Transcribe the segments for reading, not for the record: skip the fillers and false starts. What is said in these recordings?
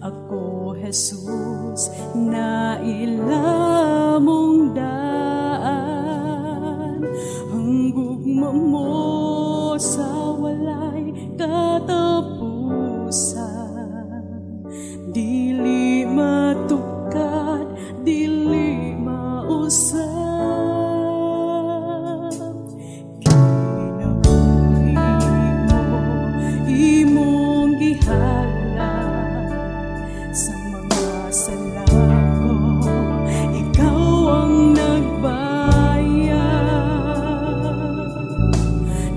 Ako, Jesus, na ilamong daan, ang gugma mo sa walay katapusan. Dili matugkad, dili mausap, kinabuhi mo imong gihala. Sa mga sala ko, ikaw ang nagbayad.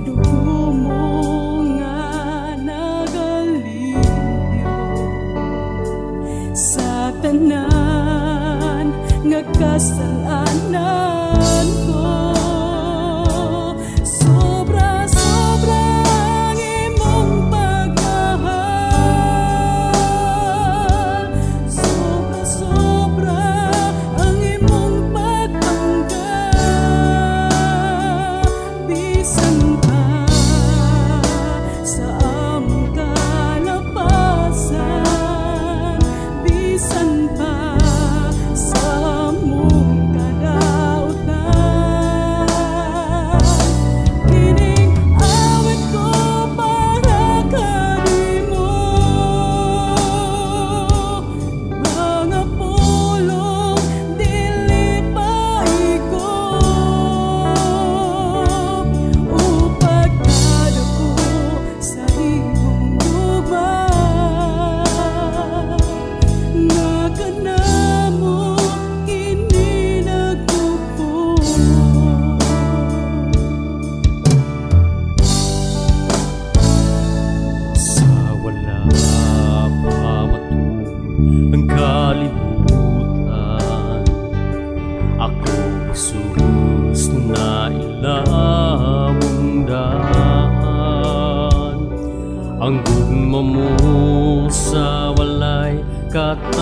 Dugo mo nga nagalipyo sa tanan nga kasalanan ko. Sobra-sobrang imong pagmahal, sobra-sobra ang imong pagtanggap. Bisan pa sa among kalapasan, bisan pa sa among kadautan, kining awit ko para kanimo. Mga pulong dili paigom, upag kadako sa imong lubang. Nga kanamo kini nagpupulong. Sa wala pa ang kalibutan, ako, Jesus, na ilamong daan, ang gugma mo sa walay katapusan.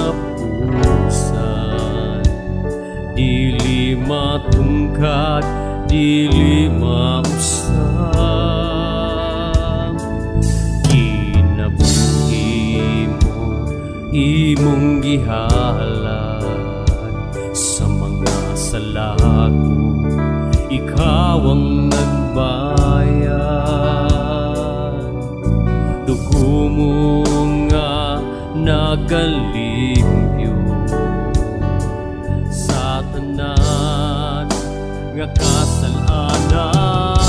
Dili matungkad, dili mausap, kinabuhi mo imong gihalad. Sa mga sala ko, ikaw ang nagbayad. Dugo mo nga nagalimpyo sa tanan nga kasalanan